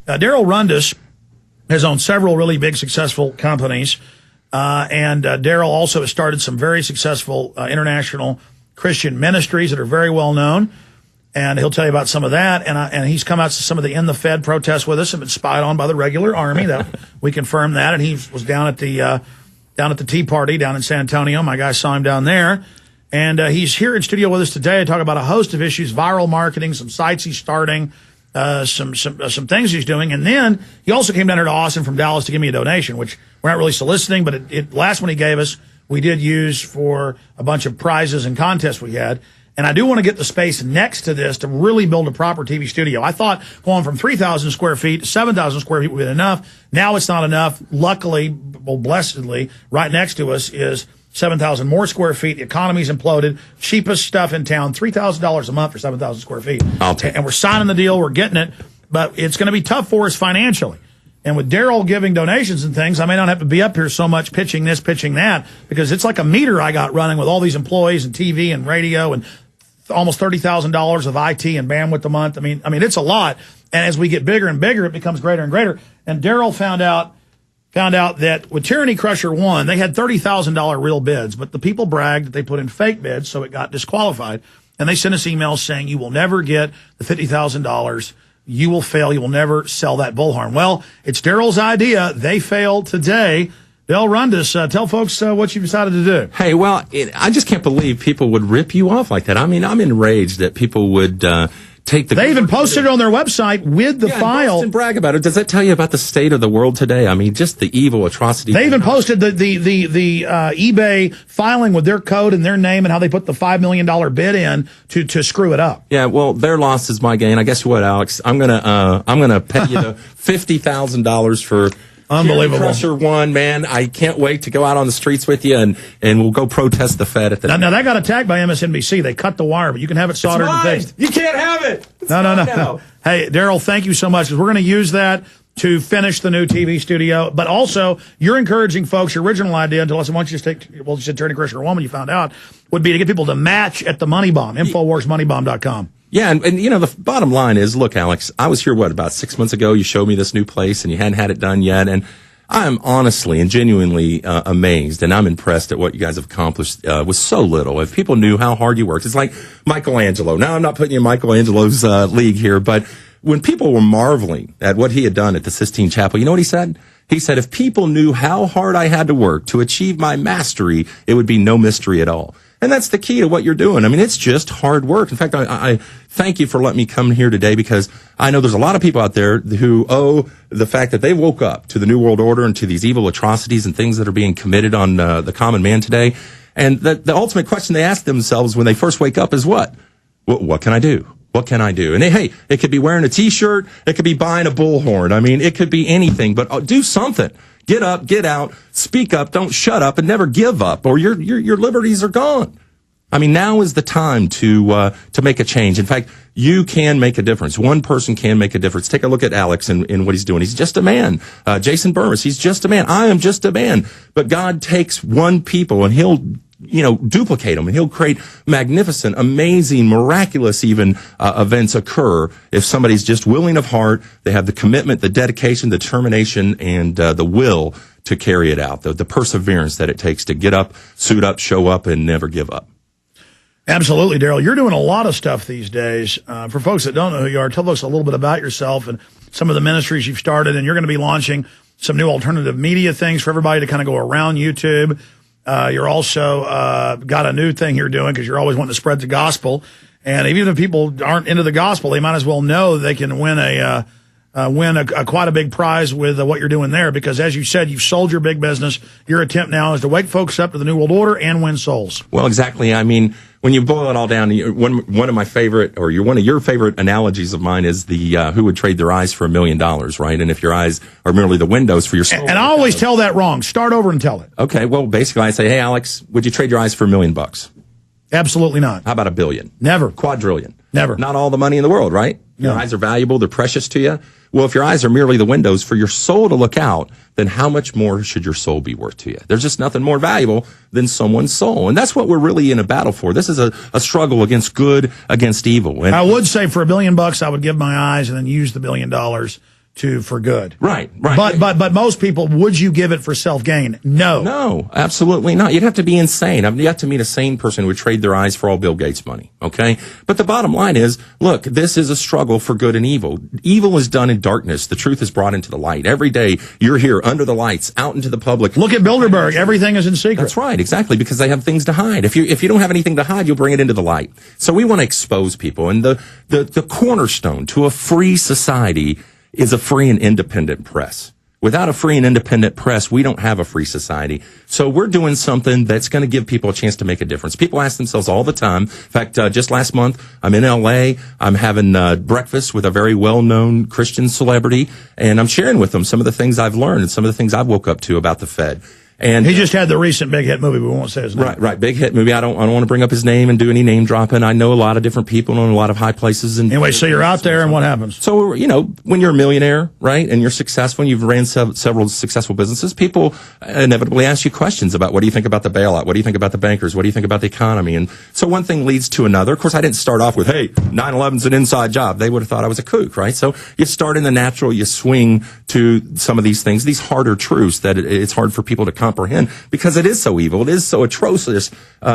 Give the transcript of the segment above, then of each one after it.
Darrel Rundus has owned several really big, successful companies. And Darrel also has started some very successful international Christian ministries that are very well known. And he'll tell you about some of that. And he's come out to some of the In the Fed protests with us and been spied on by the regular army. That we confirm that. And he was down at the Tea Party down in San Antonio. My guy saw him down there. And he's here in studio with us today to talk about a host of issues, viral marketing, some sites he's starting, some things he's doing. And then he also came down here to Austin from Dallas to give me a donation, which we're not really soliciting, but it last one he gave us, we did use for a bunch of prizes and contests we had. And I do want to get the space next to this to really build a proper TV studio. I thought going from 3,000 square feet to 7,000 square feet would be enough. Now it's not enough. Luckily, well, blessedly, right next to us is 7,000 more square feet. The economy's imploded. Cheapest stuff in town, $3,000 a month for 7,000 square feet. I'll take it. And we're signing the deal. We're getting it. But it's going to be tough for us financially. And with Darrel giving donations and things, I may not have to be up here so much pitching this, pitching that, because it's like a meter I got running with all these employees and TV and radio and almost $30,000 of IT and bandwidth a month. I mean, it's a lot. And as we get bigger and bigger, it becomes greater and greater. And Darrel found out that with Tyranny Crusher 1, they had $30,000 real bids, but the people bragged that they put in fake bids, so it got disqualified. And they sent us emails saying, you will never get the $50,000. You will fail. You will never sell that Bullhorn. Well, it's Darrel's idea. They failed today. Darrel Rundus, tell folks what you decided to do. Hey, well, I just can't believe people would rip you off like that. I mean, I'm enraged that people would take the... They even posted it on their website with the file. And brag about it. Does that tell you about the state of the world today? I mean, just the evil atrocity. They even posted the eBay filing with their code and their name and how they put the $5 million bid in to screw it up. Yeah, well, their loss is my gain. I guess what, Alex? I'm gonna pay you the $50,000 for Unbelievable. Crusher 1, man. I can't wait to go out on the streets with you and we'll go protest the Fed at the Now that got attacked by MSNBC. They cut the wire, but you can have it soldered and fixed. You can't have it. No. Hey, Darrel, thank you so much, because we're going to use that to finish the new TV studio. But also, you're encouraging folks, your original idea, until I want you to take, well, you said Tyranny Crusher 1 when you found out, would be to get people to match at the Money Bomb, InfoWarsMoneyBomb.com. Yeah, and you know, the bottom line is, look, Alex, I was here, about 6 months ago? You showed me this new place, and you hadn't had it done yet, and I'm honestly and genuinely amazed, and I'm impressed at what you guys have accomplished with so little. If people knew how hard you worked, it's like Michelangelo. Now, I'm not putting you in Michelangelo's league here, but when people were marveling at what he had done at the Sistine Chapel, you know what he said? He said, if people knew how hard I had to work to achieve my mastery, it would be no mystery at all. And that's the key to what you're doing. I mean, it's just hard work. In fact, I thank you for letting me come here today, because I know there's a lot of people out there who owe the fact that they woke up to the New World Order and to these evil atrocities and things that are being committed on the common man today. And the ultimate question they ask themselves when they first wake up is what? What can I do? What can I do? And hey, it could be wearing a T-shirt. It could be buying a Bullhorn. I mean, it could be anything, but do something. Get up, get out, speak up, don't shut up, and never give up, or your liberties are gone. I mean, now is the time to make a change. In fact, you can make a difference. One person can make a difference. Take a look at Alex and what he's doing. He's just a man. Jason Burris, he's just a man. I am just a man. But God takes one people, and he'll duplicate them, and he'll create magnificent, amazing, miraculous even events occur if somebody's just willing of heart. They have the commitment, the dedication, the determination, and the will to carry it out, the perseverance that it takes to get up, suit up, show up, and never give up. Absolutely, Darrel. You're doing a lot of stuff these days. For folks that don't know who you are, tell us a little bit about yourself and some of the ministries you've started. And you're going to be launching some new alternative media things for everybody to kind of go around YouTube. You're also got a new thing you're doing, because you're always wanting to spread the gospel. And even if people aren't into the gospel, they might as well know they can win quite a big prize with what you're doing there. Because as you said, you've sold your big business. Your attempt now is to wake folks up to the New World Order and win souls. Well, exactly. I mean, when you boil it all down, one of my favorite, or one of your favorite analogies of mine is the who would trade their eyes for $1 million, right? And if your eyes are merely the windows for your soul. And I always tell that wrong. Start over and tell it. Okay. Well, basically, I say, hey, Alex, would you trade your eyes for $1 million? Absolutely not. How about $1 billion? Never. Quadrillion? Never. Not all the money in the world, right? Your eyes are valuable. They're precious to you. Well, if your eyes are merely the windows for your soul to look out, then how much more should your soul be worth to you? There's just nothing more valuable than someone's soul. And that's what we're really in a battle for. This is a struggle against good, against evil. And I would say for $1 billion, I would give my eyes and then use the $1 billion for good. Right. But most people, would you give it for self-gain? No. No, absolutely not. You'd have to be insane. I've yet to meet a sane person who would trade their eyes for all Bill Gates money. Okay. But the bottom line is, look, this is a struggle for good and evil. Evil is done in darkness. The truth is brought into the light. Every day you're here under the lights, out into the public. Look at Bilderberg. Everything is in secret. That's right. Exactly. Because they have things to hide. If you don't have anything to hide, you'll bring it into the light. So we want to expose people. And the cornerstone to a free society is a free and independent press. Without a free and independent press, we don't have a free society. So we're doing something that's going to give people a chance to make a difference. People ask themselves all the time. In fact, just last month, I'm in L.A. I'm having breakfast with a very well-known Christian celebrity, and I'm sharing with them some of the things I've learned and some of the things I've woke up to about the Fed. And he just had the recent big hit movie, but we won't say his name. Right, big hit movie. I don't want to bring up his name and do any name dropping. I know a lot of different people in a lot of high places. And anyway, so you're out there, and what happens? So, when you're a millionaire, right, and you're successful, and you've ran several successful businesses, people inevitably ask you questions about what do you think about the bailout? What do you think about the bankers? What do you think about the economy? And so one thing leads to another. Of course, I didn't start off with, hey, 9/11's an inside job. They would have thought I was a kook, right? So you start in the natural, you swing to some of these things, these harder truths that it's hard for people to comprehend because it is so evil. It is so atrocious.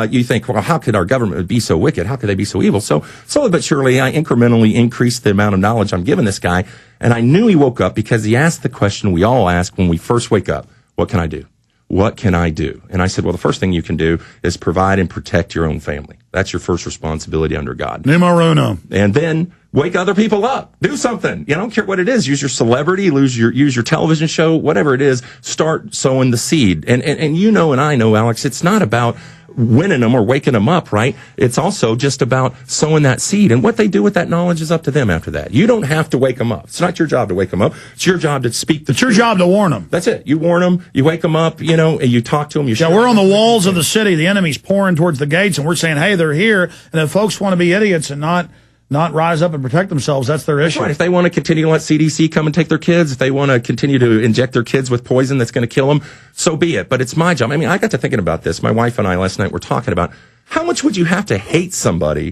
You think, well, how could our government be so wicked? How could they be so evil? So slowly but surely, I incrementally increased the amount of knowledge I'm giving this guy. And I knew he woke up because he asked the question we all ask when we first wake up. What can I do? What can I do? And I said, well, the first thing you can do is provide and protect your own family. That's your first responsibility under God. Numero uno. And then wake other people up. Do something. I don't care what it is. Use your celebrity, use your television show, whatever it is. Start sowing the seed. And and I know, Alex, it's not about winning them or waking them up, right? It's also just about sowing that seed. And what they do with that knowledge is up to them after that. You don't have to wake them up. It's not your job to wake them up. It's your job to speak the truth. It's your job to warn them. That's it. You warn them. You wake them up, and you talk to them. We're on the walls of the city. The enemy's pouring towards the gates, and we're saying, hey, they're here. And if folks want to be idiots and not rise up and protect themselves, that's their issue. Right. If they want to continue to let CDC come and take their kids, if they want to continue to inject their kids with poison that's going to kill them, so be it. But it's my job. I mean, I got to thinking about this. My wife and I last night were talking about how much would you have to hate somebody